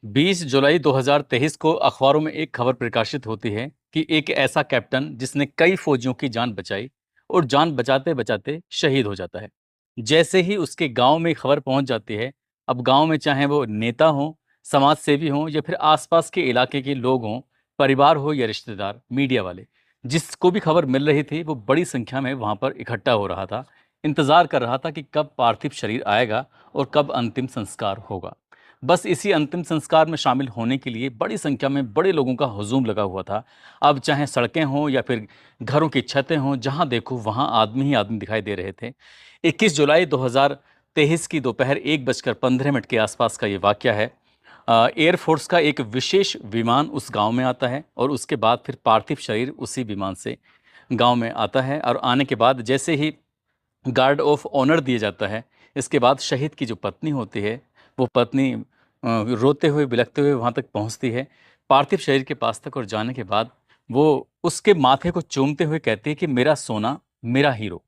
20 जुलाई 2023 को अखबारों में एक खबर प्रकाशित होती है कि एक ऐसा कैप्टन जिसने कई फौजियों की जान बचाई और जान बचाते बचाते शहीद हो जाता है। जैसे ही उसके गांव में खबर पहुंच जाती है, अब गांव में चाहे वो नेता हो, समाज सेवी हो या फिर आसपास के इलाके के लोग हों, परिवार हो या रिश्तेदार, मीडिया वाले, जिसको भी खबर मिल रही थी वो बड़ी संख्या में वहां पर इकट्ठा हो रहा था। इंतजार कर रहा था कि कब पार्थिव शरीर आएगा और कब अंतिम संस्कार होगा। बस इसी अंतिम संस्कार में शामिल होने के लिए बड़ी संख्या में बड़े लोगों का हुजूम लगा हुआ था। अब चाहे सड़कें हों या फिर घरों की छतें हों, जहां देखो वहां आदमी ही आदमी दिखाई दे रहे थे। 21 जुलाई 2023 की दोपहर 1:15 के आसपास का ये वाकया है। एयरफोर्स का एक विशेष विमान उस गांव में आता है और उसके बाद फिर पार्थिव शरीर उसी विमान से गांव में आता है। और आने के बाद जैसे ही गार्ड ऑफ ऑनर दिया जाता है, इसके बाद शहीद की जो पत्नी होती है, वो पत्नी रोते हुए बिलखते हुए वहाँ तक पहुँचती है। पार्थिव शरीर के पास तक और जाने के बाद वो उसके माथे को चूमते हुए कहती है कि मेरा सोना, मेरा हीरो,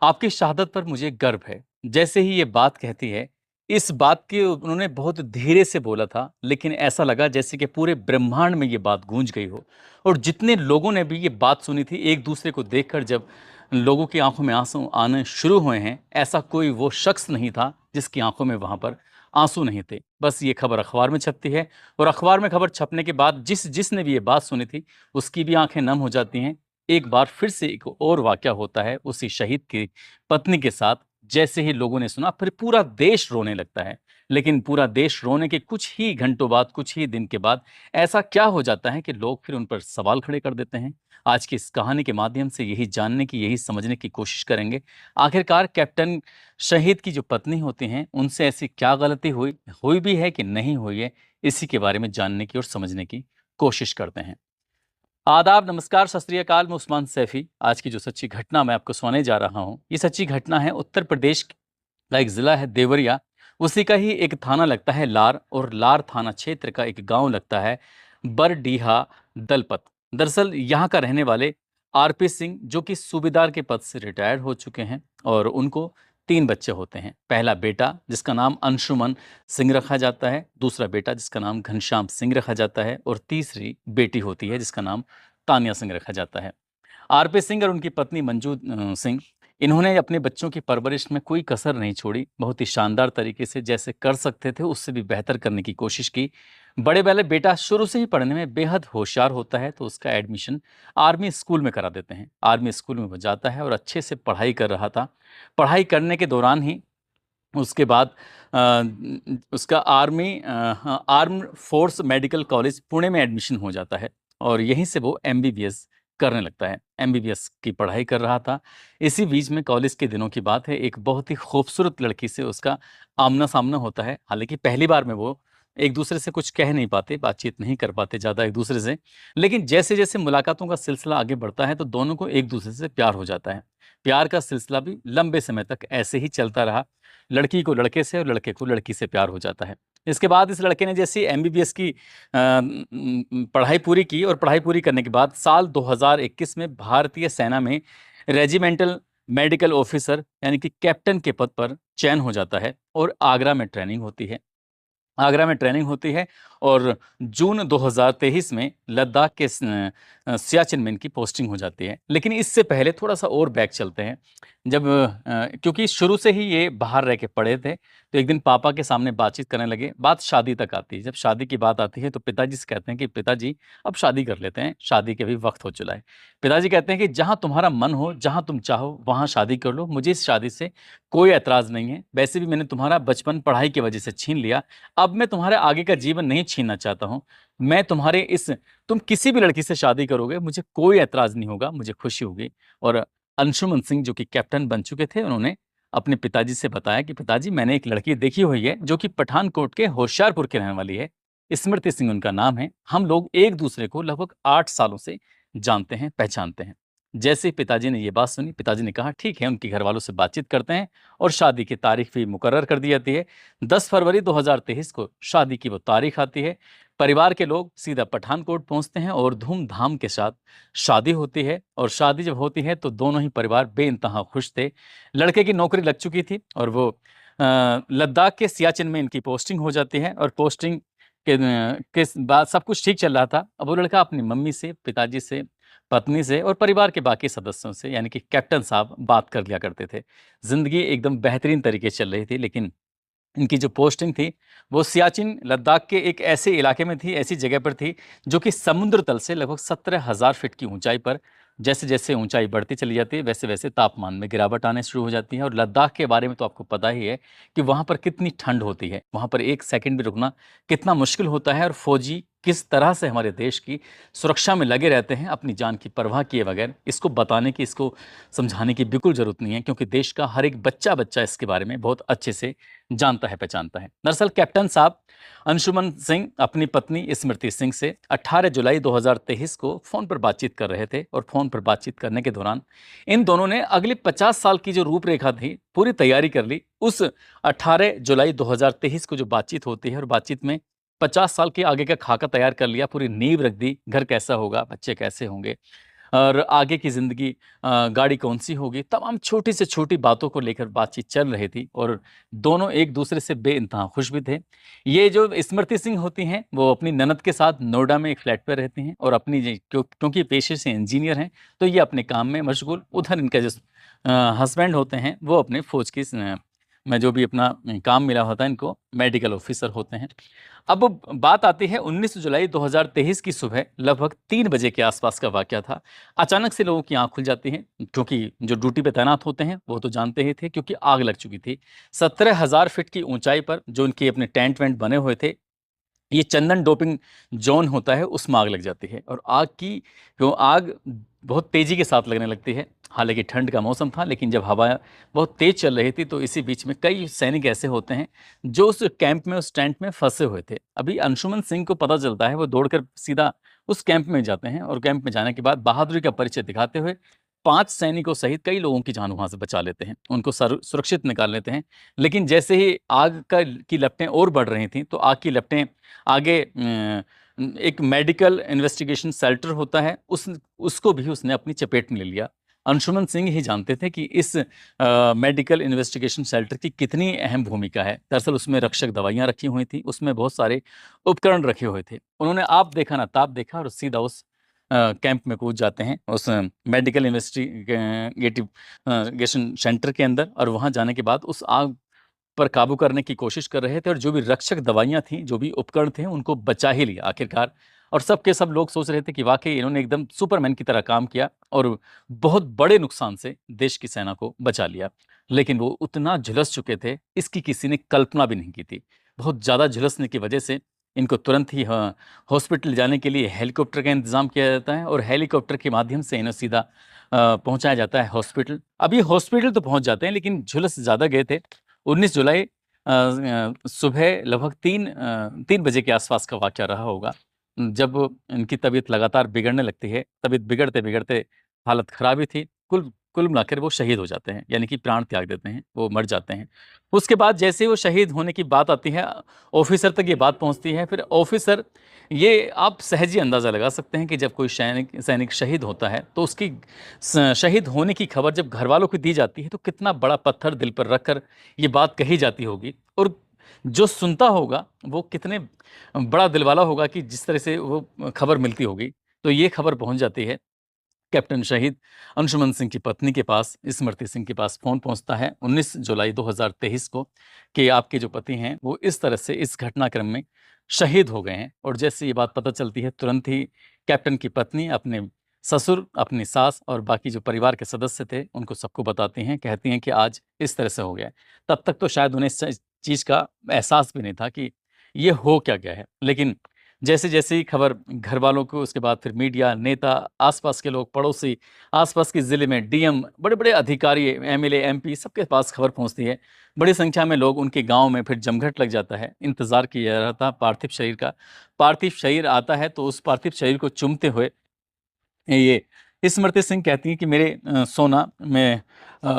आपकी शहादत पर मुझे गर्व है। जैसे ही ये बात कहती है, इस बात की उन्होंने बहुत धीरे से बोला था, लेकिन ऐसा लगा जैसे कि पूरे ब्रह्मांड में ये बात गूंज गई हो। और जितने लोगों ने भी ये बात सुनी थी, एक दूसरे को देखकर जब लोगों की आंखों में आंसू आने शुरू हुए हैं, ऐसा कोई वो शख्स नहीं था जिसकी आंखों में वहां पर आंसू नहीं थे। बस ये खबर अखबार में छपती है और अखबार में खबर छपने के बाद जिसने भी ये बात सुनी थी, उसकी भी आंखें नम हो जाती हैं। एक बार फिर से एक और वाकया होता है उसी शहीद की पत्नी के साथ। जैसे ही लोगों ने सुना, फिर पूरा देश रोने लगता है। लेकिन पूरा देश रोने के कुछ ही घंटों बाद, कुछ ही दिन के बाद ऐसा क्या हो जाता है कि लोग फिर उन पर सवाल खड़े कर देते हैं। आज की इस कहानी के माध्यम से यही जानने की, यही समझने की कोशिश करेंगे, आखिरकार कैप्टन शहीद की जो पत्नी होती हैं, उनसे ऐसी क्या गलती हुई हुई भी है कि नहीं हुई है। इसी के बारे में जानने की और समझने की कोशिश करते हैं। आदाब, नमस्कार, सत श्री अकाल। मैं उस्मान सैफी। आज की जो सच्ची घटना मैं आपको सुनाने जा रहा हूँ, ये सच्ची घटना है उत्तर प्रदेश का एक जिला है देवरिया, उसी का ही एक थाना लगता है लार, और लार थाना क्षेत्र का एक गांव लगता है बरडीहा दलपत। दरअसल यहाँ का रहने वाले आरपी सिंह, जो कि सूबेदार के पद से रिटायर्ड हो चुके हैं, और उनको 3 बच्चे होते हैं। पहला बेटा जिसका नाम अंशुमन सिंह रखा जाता है, दूसरा बेटा जिसका नाम घनश्याम सिंह रखा जाता है, और तीसरी बेटी होती है जिसका नाम तानिया सिंह रखा जाता है। आरपी सिंह और उनकी पत्नी मंजू सिंह, इन्होंने अपने बच्चों की परवरिश में कोई कसर नहीं छोड़ी। बहुत ही शानदार तरीके से, जैसे कर सकते थे उससे भी बेहतर करने की कोशिश की। बड़े वाले बेटा शुरू से ही पढ़ने में बेहद होशियार होता है, तो उसका एडमिशन आर्मी स्कूल में करा देते हैं। आर्मी स्कूल में वो जाता है और अच्छे से पढ़ाई कर रहा था। पढ़ाई करने के दौरान ही उसके बाद उसका arm force medical college Pune में एडमिशन हो जाता है, और यहीं से वो एमबीबीएस करने लगता है। एमबीबीएस की पढ़ाई कर रहा था। इसी बीच में कॉलेज के दिनों की बात है, एक बहुत ही खूबसूरत लड़की से उसका आमना सामना होता है। हालांकि पहली बार में वो एक दूसरे से कुछ कह नहीं पाते, बातचीत नहीं कर पाते ज़्यादा एक दूसरे से। लेकिन जैसे जैसे मुलाकातों का सिलसिला आगे बढ़ता है, तो दोनों को एक दूसरे से प्यार हो जाता है। प्यार का सिलसिला भी लंबे समय तक ऐसे ही चलता रहा। लड़की को लड़के से और लड़के को लड़की से प्यार हो जाता है। इसके बाद इस लड़के ने जैसे एमबीबीएस की पढ़ाई पूरी की, और पढ़ाई पूरी करने के बाद साल 2021 में भारतीय सेना में रेजिमेंटल मेडिकल ऑफिसर यानी कि कैप्टन के पद पर चयन हो जाता है, और आगरा में ट्रेनिंग होती है। आगरा में ट्रेनिंग होती है, और जून 2023 में लद्दाख के सियाचिन में इनकी पोस्टिंग हो जाती है। लेकिन इससे पहले थोड़ा सा और बैक चलते हैं। जब क्योंकि शुरू से ही ये बाहर रह के पढ़े थे, तो एक दिन पापा के सामने बातचीत करने लगे। बात शादी तक आती है। जब शादी की बात आती है, तो पिताजी से कहते हैं कि पिताजी अब शादी कर लेते हैं, शादी के भी वक्त हो चला है। पिताजी कहते हैं कि जहाँ तुम्हारा मन हो, जहाँ तुम चाहो वहाँ शादी कर लो, मुझे इस शादी से कोई एतराज़ नहीं है। वैसे भी मैंने तुम्हारा बचपन पढ़ाई की वजह से छीन लिया, अब मैं तुम्हारे आगे का जीवन नहीं छीनना चाहता हूँ। मैं तुम्हारे इस तुम किसी भी लड़की से शादी करोगे, मुझे कोई ऐतराज़ नहीं होगा, मुझे खुशी होगी। और अंशुमन सिंह, जो कि कैप्टन बन चुके थे, उन्होंने अपने पिताजी से बताया कि पिताजी, मैंने एक लड़की देखी हुई है जो कि पठानकोट के होशियारपुर की रहने वाली है। स्मृति सिंह उनका नाम है। हम लोग एक दूसरे को लगभग 8 सालों से जानते हैं, पहचानते हैं। जैसे ही पिताजी ने ये बात सुनी, पिताजी ने कहा ठीक है, उनके घर वालों से बातचीत करते हैं, और शादी की तारीख भी मुकर्रर कर दी जाती है। 10 फरवरी 2023 को शादी की वो तारीख आती है। परिवार के लोग सीधा पठानकोट पहुंचते हैं और धूमधाम के साथ शादी होती है। और शादी जब होती है, तो दोनों ही परिवार बेइंतहा खुश थे। लड़के की नौकरी लग चुकी थी, और वो लद्दाख के सियाचिन में इनकी पोस्टिंग हो जाती है। और पोस्टिंग किस बात सब कुछ ठीक चल रहा था। अब वो लड़का अपनी मम्मी से, पिताजी से, पत्नी से और परिवार के बाकी सदस्यों से यानी कि कैप्टन साहब बात कर लिया करते थे। ज़िंदगी एकदम बेहतरीन तरीके से चल रही थी, लेकिन इनकी जो पोस्टिंग थी, वो सियाचिन लद्दाख के एक ऐसे इलाके में थी, ऐसी जगह पर थी, जो कि समुद्र तल से लगभग 17,000 फीट की ऊँचाई पर जैसे-जैसे ऊँचाई बढ़ती चली जाती है, वैसे-वैसे तापमान में गिरावट आने शुरू हो जाती है। और लद्दाख के बारे में तो आपको पता ही है कि वहाँ पर कितनी ठंड होती है। वहाँ पर 1 सेकंड भी रुकना कितना मुश्किल होता है और फ़ौजी किस तरह से हमारे देश की सुरक्षा में लगे रहते हैं, अपनी जान की परवाह किए बगैर। इसको बताने की, इसको समझाने की बिल्कुल ज़रूरत नहीं है, क्योंकि देश का हर एक बच्चा-बच्चा इसके बारे में बहुत अच्छे से जानता है, पहचानता है। दरअसल कैप्टन साहब अंशुमन सिंह अपनी पत्नी स्मृति सिंह से 18 जुलाई 2023 को फ़ोन पर बातचीत कर रहे थे और फ़ोन पर बातचीत करने के दौरान इन दोनों ने अगले 50 साल की जो रूपरेखा थी, पूरी तैयारी कर ली। उस 18 जुलाई 2023 को जो बातचीत होती है और बातचीत में 50 साल के आगे का खाका तैयार कर लिया, पूरी नींव रख दी, घर कैसा होगा, बच्चे कैसे होंगे और आगे की ज़िंदगी गाड़ी कौन-सी होगी, तमाम छोटी से छोटी बातों को लेकर बातचीत चल रही थी और दोनों एक-दूसरे से बेइंतहा खुश भी थे। ये जो स्मृति सिंह होती हैं, वो अपनी ननद के साथ नोएडा में एक फ्लैट पे रहती हैं और अपनी क्योंकि पेशे से इंजीनियर हैं, तो ये अपने काम में मशगूल, उधर इनका जो हस्बैंड होते हैं, वो अपने फ़ौज की में जो भी अपना काम मिला होता है इनको, मेडिकल ऑफ़िसर होते हैं। अब बात आती है 19 जुलाई 2023 की सुबह लगभग 3 बजे के आसपास का वाक़या था। अचानक से लोगों की आँख खुल जाती है, क्योंकि जो ड्यूटी पे तैनात होते हैं, वो तो जानते ही थे, क्योंकि आग लग चुकी थी। 17,000 फीट की ऊँचाई पर जो इनके अपने टेंट-वेंट बने हुए थे, ये चंदन डोपिंग ज़ोन होता है, उसमें आग लग जाती है और आग बहुत तेज़ी के साथ लगने लगती है। हालाँकि ठंड का मौसम था, लेकिन जब हवा बहुत तेज़ चल रही थी, तो इसी बीच में कई सैनिक ऐसे होते हैं, जो उस कैंप में, उस टेंट में फँसे हुए थे। अभी अंशुमन सिंह को पता चलता है, वो दौड़कर सीधा उस कैंप में जाते हैं और कैंप में जाने के बाद बहादुरी का परिचय दिखाते हुए 5 सैनिकों सहित कई लोगों की जान वहाँ से बचा लेते हैं। उनको सुरक्षित निकाल लेते हैं। लेकिन जैसे ही आग की लपटें और बढ़ रही थीं, तो आग की लपटें आगे एक मेडिकल इन्वेस्टिगेशन शेल्टर होता है, उसको भी उसने अपनी चपेट में ले लिया। अंशुमन सिंह ही जानते थे कि इस मेडिकल इन्वेस्टिगेशन शेल्टर की कितनी अहम भूमिका है। दरअसल उसमें रक्षक दवाइयाँ रखी हुई थीं, उसमें बहुत सारे उपकरण रखे हुए थे। उन्होंने आप देखा ना ताप देखा और सीधा उस कैंप में कूद जाते हैं, उस मेडिकल इन्वेस्टिगेटिव गेशन सेंटर के अंदर, और वहाँ जाने के बाद उस आग पर काबू करने की कोशिश कर रहे थे और जो भी रक्षक दवाइयाँ थीं, जो भी उपकरण थे, उनको बचा ही लिया आखिरकार। और सब के सब लोग सोच रहे थे कि वाक़ई इन्होंने एकदम सुपरमैन की तरह काम किया और बहुत बड़े नुकसान से देश की सेना को बचा लिया। लेकिन वो उतना झुलस चुके थे, इसकी किसी ने कल्पना भी नहीं की थी। बहुत ज़्यादा झुलसने की वजह से इनको तुरंत ही हॉस्पिटल जाने के लिए हेलीकॉप्टर का इंतज़ाम किया जाता है और हेलीकॉप्टर के माध्यम से इन्हें सीधा पहुँचाया जाता है हॉस्पिटल। अब ये हॉस्पिटल तो पहुँच जाते हैं, लेकिन झुलस ज़्यादा गए थे। 19 जुलाई सुबह लगभग 3 बजे के आसपास का वाक़या रहा होगा। जब इनकी तबीयत लगातार बिगड़ने लगती है, तबीयत बिगड़ते-बिगड़ते हालत ख़राब ही थी। कुल कुल मिलाकर वो शहीद हो जाते हैं, यानी कि प्राण त्याग देते हैं, वो मर जाते हैं। उसके बाद जैसे ही वो शहीद होने की बात आती है, ऑफ़िसर तक ये बात पहुँचती है, फिर ऑफ़िसर, ये आप सहज ही अंदाज़ा लगा सकते हैं कि जब कोई सैनिक सैनिक शहीद होता है, तो उसकी शहीद होने की खबर जब घरवालों को दी जाती है, तो कितना बड़ा पत्थर दिल पर रखकर ये बात कही जाती होगी और जो सुनता होगा वो कितने बड़ा दिलवाला होगा कि जिस तरह से वो खबर मिलती होगी। तो ये खबर पहुंच जाती है कैप्टन शहीद अंशुमन सिंह की पत्नी के पास, स्मृति सिंह के पास फ़ोन पहुंचता है 19 जुलाई 2023 को कि आपके जो पति हैं वो इस तरह से इस घटनाक्रम में शहीद हो गए हैं। और जैसे ये बात पता चलती है, तुरंत ही कैप्टन की पत्नी अपने ससुर, अपनी सास और बाकी जो परिवार के सदस्य थे उनको सबको बताती हैं, कहती हैं कि आज इस तरह से हो गया है। तब तक तो शायद उन्हें इस चीज़ का एहसास भी नहीं था कि ये हो क्या गया है। लेकिन जैसे-जैसे ही खबर घर वालों को, उसके बाद फिर मीडिया, नेता, आस-पास के लोग, पड़ोसी, आस-पास के ज़िले में डीएम, बड़े-बड़े अधिकारी, एमएलए, एमपी, सबके पास खबर पहुँचती है। बड़ी संख्या में लोग उनके गाँव में फिर जमघट लग जाता है। इंतज़ार किया जा रहा था पार्थिव शरीर का। पार्थिव शरीर आता है तो उस पार्थिव शरीर को चूमते हुए ये स्मृति सिंह कहती हैं कि मेरे सोना,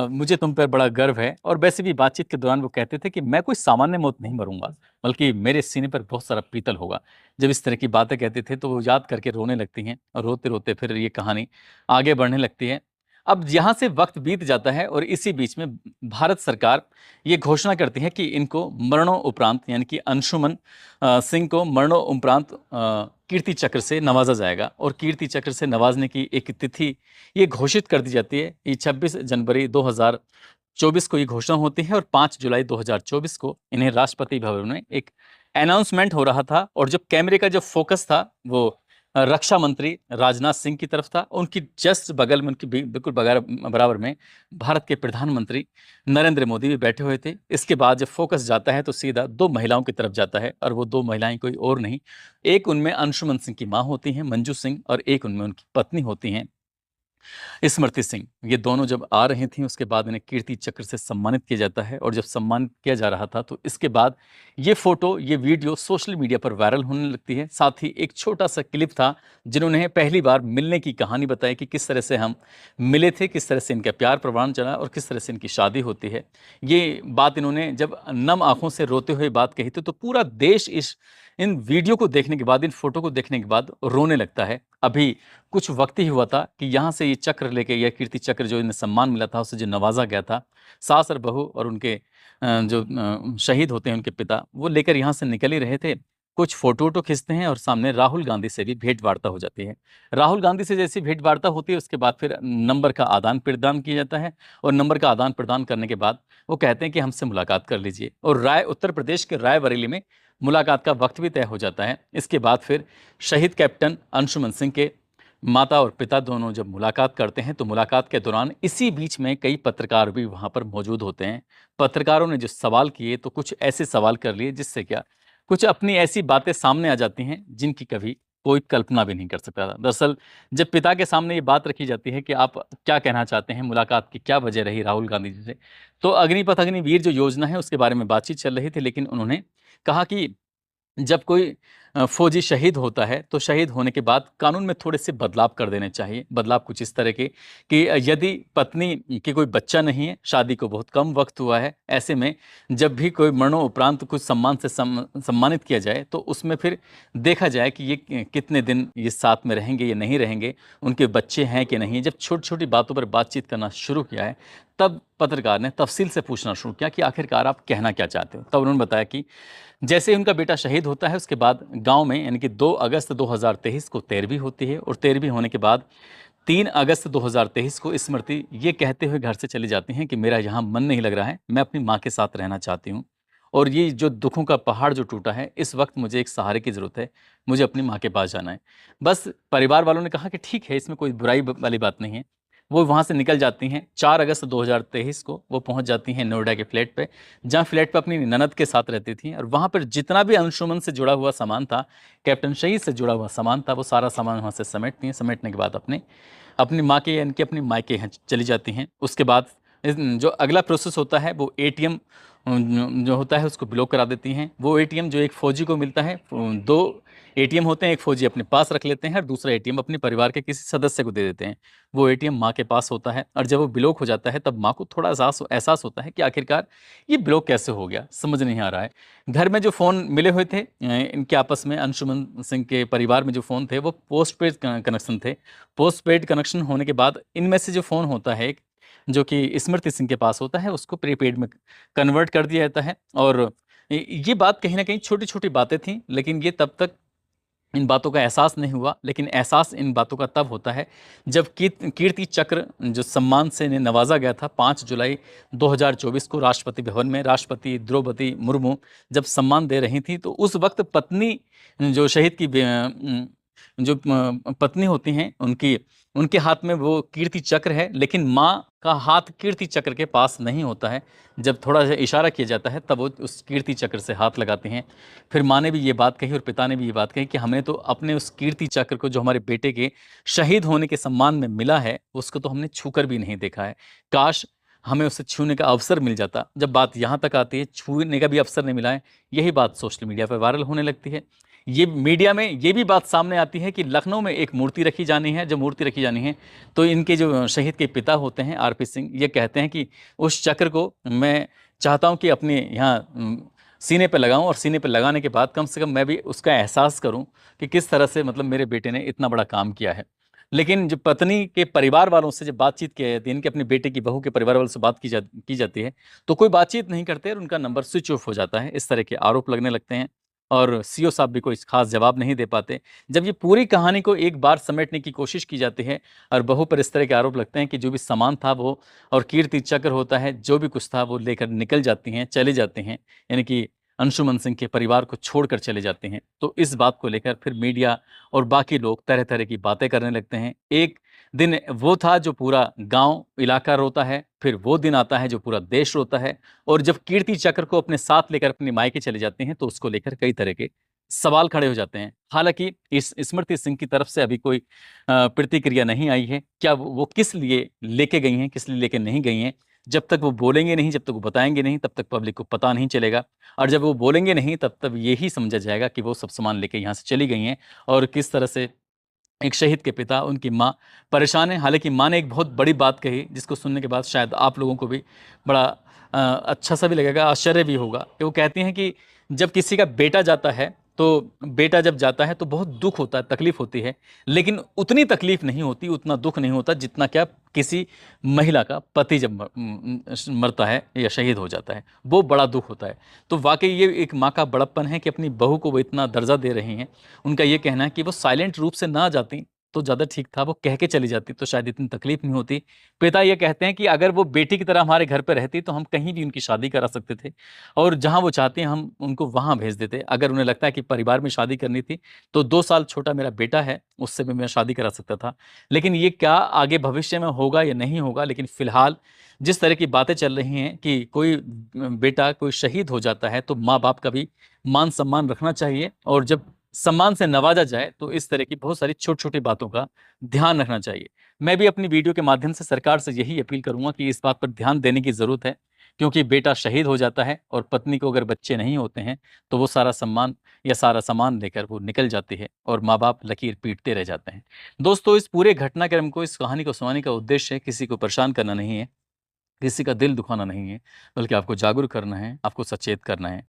मुझे तुम पर बड़ा गर्व है। और वैसे भी बातचीत के दौरान वो कहते थे कि मैं कोई सामान्य मौत नहीं मरूँगा, बल्कि मेरे सीने पर बहुत सारा पीतल होगा। जब इस तरह की बातें कहते थे तो वो याद करके रोने लगती हैं और रोते-रोते फिर ये कहानी आगे बढ़ने लगती है। अब यहाँ से वक्त बीत जाता है और इसी बीच में भारत सरकार ये घोषणा करती है कि इनको मरणोपरांत यानी कि अंशुमन सिंह को मरणोपरांत कीर्ति चक्र से नवाजा जाएगा। और कीर्ति चक्र से नवाजने की एक तिथि ये घोषित कर दी जाती है। ये 26 जनवरी 2024 को ये घोषणा होती है और 5 जुलाई 2024 को इन्हें राष्ट्रपति भवन में एक अनाउंसमेंट हो रहा था। और जो कैमरे का जो फोकस था वो रक्षा मंत्री राजनाथ सिंह की तरफ था। उनकी जस्ट बगल में, उनकी बिल्कुल बराबर में भारत के प्रधानमंत्री नरेंद्र मोदी भी बैठे हुए थे। इसके बाद जब फोकस जाता है तो सीधा दो महिलाओं की तरफ जाता है और वो दो महिलाएं कोई और नहीं, एक उनमें अंशुमन सिंह की मां होती हैं मंजू सिंह, और एक उनमें उनकी पत्नी होती हैं स्मृति सिंह। ये दोनों जब आ रही थी उसके बाद इन्हें कीर्ति चक्र से सम्मानित किया जाता है। और जब सम्मानित किया जा रहा था तो इसके बाद ये फोटो, ये वीडियो सोशल मीडिया पर वायरल होने लगती है। साथ ही एक छोटा सा क्लिप था जिन्होंने पहली बार मिलने की कहानी बताई कि किस तरह से हम मिले थे, किस तरह से इनका प्यार प्रवान चला और किस तरह से इनकी शादी होती है। ये बात इन्होंने जब नम आंखों से रोते हुए बात कही थी तो पूरा देश इन वीडियो को देखने के बाद, इन फोटो को देखने के बाद रोने लगता है। अभी कुछ वक्त ही हुआ था कि यहाँ से ये चक्र लेके, यह कीर्ति चक्र जो इन्हें सम्मान मिला था, उसे जो नवाजा गया था, सास और बहू और उनके जो शहीद होते हैं उनके पिता, वो लेकर यहाँ से निकल ही रहे थे। कुछ फोटो वोटो खींचते हैं और सामने राहुल गांधी से भी भेंट वार्ता हो जाती है। राहुल गांधी से जैसी भेंट वार्ता होती है उसके बाद फिर नंबर का आदान प्रदान किया जाता है। और नंबर का आदान प्रदान करने के बाद वो कहते हैं कि हमसे मुलाकात कर लीजिए। और उत्तर प्रदेश के रायबरेली में मुलाकात का वक्त भी तय हो जाता है। इसके बाद फिर शहीद कैप्टन अंशुमन सिंह के माता और पिता दोनों जब मुलाकात करते हैं तो मुलाकात के दौरान इसी बीच में कई पत्रकार भी वहाँ पर मौजूद होते हैं। पत्रकारों ने जो सवाल किए तो कुछ ऐसे सवाल कर लिए जिससे क्या कुछ अपनी ऐसी बातें सामने आ जाती हैं जिनकी कभी कोई कल्पना भी नहीं कर सकता था। दरअसल जब पिता के सामने ये बात रखी जाती है कि आप क्या कहना चाहते हैं, मुलाकात की क्या वजह रही राहुल गांधी जी से, तो अग्निपथ अग्निवीर जो योजना है उसके बारे में बातचीत चल रही थी। लेकिन उन्होंने कहा कि जब कोई फौजी शहीद होता है तो शहीद होने के बाद कानून में थोड़े से बदलाव कर देने चाहिए। बदलाव कुछ इस तरह के कि यदि पत्नी की कोई बच्चा नहीं है, शादी को बहुत कम वक्त हुआ है, ऐसे में जब भी कोई मरणोपरांत कुछ सम्मान से सम्मानित किया जाए तो उसमें फिर देखा जाए कि ये कितने दिन ये साथ में रहेंगे या नहीं रहेंगे, उनके बच्चे हैं कि नहीं। जब छोटी छोटी बातों पर बातचीत करना शुरू किया है तब पत्रकार ने तफसील से पूछना शुरू किया कि आखिरकार आप कहना क्या चाहते हो। तब उन्होंने बताया कि जैसे ही उनका बेटा शहीद होता है उसके बाद गांव में यानी कि 2 अगस्त 2023 को 13वीं होती है। और 13वीं होने के बाद 3 अगस्त 2023 को स्मृति ये कहते हुए घर से चली जाती हैं कि मेरा यहाँ मन नहीं लग रहा है, मैं अपनी माँ के साथ रहना चाहती हूँ। और ये जो दुखों का पहाड़ जो टूटा है, इस वक्त मुझे एक सहारे की ज़रूरत है, मुझे अपनी माँ के पास जाना है। बस परिवार वालों ने कहा कि ठीक है, इसमें कोई बुराई वाली बात नहीं है। वो वहाँ से निकल जाती हैं। 4 अगस्त 2023 को वो पहुँच जाती हैं नोएडा के फ्लैट पे, जहाँ फ्लैट पे अपनी ननद के साथ रहती थी। और वहाँ पर जितना भी अंशुमन से जुड़ा हुआ सामान था, कैप्टन शहीद से जुड़ा हुआ सामान था, वो सारा सामान वहाँ से समेटती हैं। समेटने के बाद अपनी माँ के यानी कि अपनी मायके यहाँ चली जाती हैं। उसके बाद जो अगला प्रोसेस होता है वो एटीएम जो होता है उसको ब्लॉक करा देती हैं। वो एटीएम जो एक फ़ौजी को मिलता है, 2 एटीएम होते हैं, एक फ़ौजी अपने पास रख लेते हैं और दूसरा एटीएम अपने परिवार के किसी सदस्य को दे देते हैं। वो एटीएम माँ के पास होता है और जब वो ब्लॉक हो जाता है तब माँ को थोड़ा एहसास होता है कि आखिरकार ये ब्लॉक कैसे हो गया, समझ नहीं आ रहा है। घर में जो फ़ोन मिले हुए थे इनके आपस में, अंशुमन सिंह के परिवार में जो फ़ोन थे वो पोस्टपेड कनेक्शन थे। पोस्टपेड कनेक्शन होने के बाद इनमें से जो फ़ोन होता है एक, जो कि स्मृति सिंह के पास होता है, उसको प्रीपेड में कन्वर्ट कर दिया जाता है। और ये बात कहीं न कहीं छोटी-छोटी बातें थीं, लेकिन ये तब तक इन बातों का एहसास नहीं हुआ। लेकिन एहसास इन बातों का तब होता है जब कीर्ति चक्र जो सम्मान से इन्हें नवाजा गया था 5 जुलाई 2024 को राष्ट्रपति भवन में राष्ट्रपति द्रौपदी मुर्मू जब सम्मान दे रही थी, तो उस वक्त पत्नी जो शहीद की जो पत्नी होती हैं उनके हाथ में वो कीर्ति चक्र है, लेकिन माँ का हाथ कीर्ति चक्र के पास नहीं होता है। जब थोड़ा सा इशारा किया जाता है तब वो उस कीर्ति चक्र से हाथ लगाते हैं। फिर माँ ने भी ये बात कही और पिता ने भी ये बात कही कि हमने तो अपने उस कीर्ति चक्र को जो हमारे बेटे के शहीद होने के सम्मान में मिला है उसको तो हमने छूकर भी नहीं देखा है। काश हमें उसे छूने का अवसर मिल जाता। जब बात यहाँ तक आती है छूने का भी अवसर नहीं मिला है, यही बात सोशल मीडिया पर वायरल होने लगती है। ये मीडिया में ये भी बात सामने आती है कि लखनऊ में एक मूर्ति रखी जानी है। जब मूर्ति रखी जानी है तो इनके जो शहीद के पिता होते हैं आरपी सिंह, ये कहते हैं कि उस चक्र को मैं चाहता हूं कि अपने यहाँ सीने पे लगाऊं और सीने पे लगाने के बाद कम से कम मैं भी उसका एहसास करूं कि किस तरह से मतलब मेरे बेटे ने इतना बड़ा काम किया है। लेकिन जब पत्नी के परिवार वालों से जब बातचीत की जाती है, इनके अपनी बेटे की बहू के परिवार वालों से बात की जाती है, तो कोई बातचीत नहीं करते और उनका नंबर स्विच ऑफ हो जाता है। इस तरह के आरोप लगने लगते हैं और सीओ साहब भी कोई खास जवाब नहीं दे पाते। जब ये पूरी कहानी को एक बार समेटने की कोशिश की जाती है और बहू पर इस तरह के आरोप लगते हैं कि जो भी सामान था वो और कीर्ति चक्र होता है, जो भी कुछ था वो लेकर निकल जाती हैं, चले जाते हैं। यानी कि अंशुमन सिंह के परिवार को छोड़कर चले जाते हैं। तो इस बात को लेकर फिर मीडिया और बाकी लोग तरह-तरह की बातें करने लगते हैं। एक दिन वो था जो पूरा गाँव, इलाका रोता है, फिर वो दिन आता है जो पूरा देश रोता है और जब कीर्ति चक्र को अपने साथ लेकर अपने मायके चले जाते हैं, तो उसको लेकर कई तरह के सवाल खड़े हो जाते हैं। हालाँकि इस स्मृति सिंह की तरफ से अभी कोई प्रतिक्रिया नहीं आई है। क्या वो किस लिए लेके गई हैं, किस लिए लेके नहीं गई हैं, जब तक वो बोलेंगे नहीं, जब तक वो बताएँगे नहीं, तब तक पब्लिक को पता नहीं चलेगा और जब वो बोलेंगे नहीं, तब तक यही समझा जाएगा कि वो सब सामान लेके यहाँ से चली गई हैं और किस तरह से एक शहीद के पिता, उनकी माँ परेशान हैं। हालाँकि माँ ने एक बहुत बड़ी बात कही, जिसको सुनने के बाद शायद आप लोगों को भी बड़ा अच्छा-सा भी लगेगा, आश्चर्य भी होगा कि वो कहती हैं कि जब किसी का बेटा जाता है, तो बेटा जब जाता है तो बहुत दुःख होता है, तकलीफ़ होती है, लेकिन उतनी तकलीफ़ नहीं होती, उतना दुःख नहीं होता जितना क्या किसी महिला का पति जब मरता है या शहीद हो जाता है, वो बड़ा दुःख होता है। तो वाक़ई ये एक माँ का बड़प्पन है कि अपनी बहू को वो इतना दर्जा दे रही हैं। उनका ये कहना है कि वो साइलेंट रूप से ना जाती तो ज़्यादा ठीक था, वो कह के चली जाती तो शायद इतनी तकलीफ नहीं होती। पिता ये कहते हैं कि अगर वो बेटी की तरह हमारे घर पे रहती तो हम कहीं भी उनकी शादी करा सकते थे और जहाँ वो चाहती हैं हम उनको वहाँ भेज देते। अगर उन्हें लगता है कि परिवार में शादी करनी थी तो 2 साल छोटा मेरा बेटा है, उससे भी मैं शादी करा सकता था। लेकिन ये क्या आगे भविष्य में होगा या नहीं होगा, लेकिन फ़िलहाल जिस तरह की बातें चल रही हैं कि कोई बेटा कोई शहीद हो जाता है तो माँ-बाप का भी मान-सम्मान रखना चाहिए और जब सम्मान से नवाजा जाए तो इस तरह की बहुत सारी छोटी-छोटी बातों का ध्यान रखना चाहिए। मैं भी अपनी वीडियो के माध्यम से सरकार से यही अपील करूँगा कि इस बात पर ध्यान देने की ज़रूरत है, क्योंकि बेटा शहीद हो जाता है और पत्नी को अगर बच्चे नहीं होते हैं, तो वो सारा सम्मान या सारा सामान लेकर वो निकल जाती है और माँ-बाप लकीर पीटते रह जाते हैं। दोस्तों, इस पूरे घटनाक्रम को, इस कहानी को सुनाने का उद्देश्य किसी को परेशान करना नहीं है, किसी का दिल दुखाना नहीं है, बल्कि आपको जागरूक करना है, आपको सचेत करना है।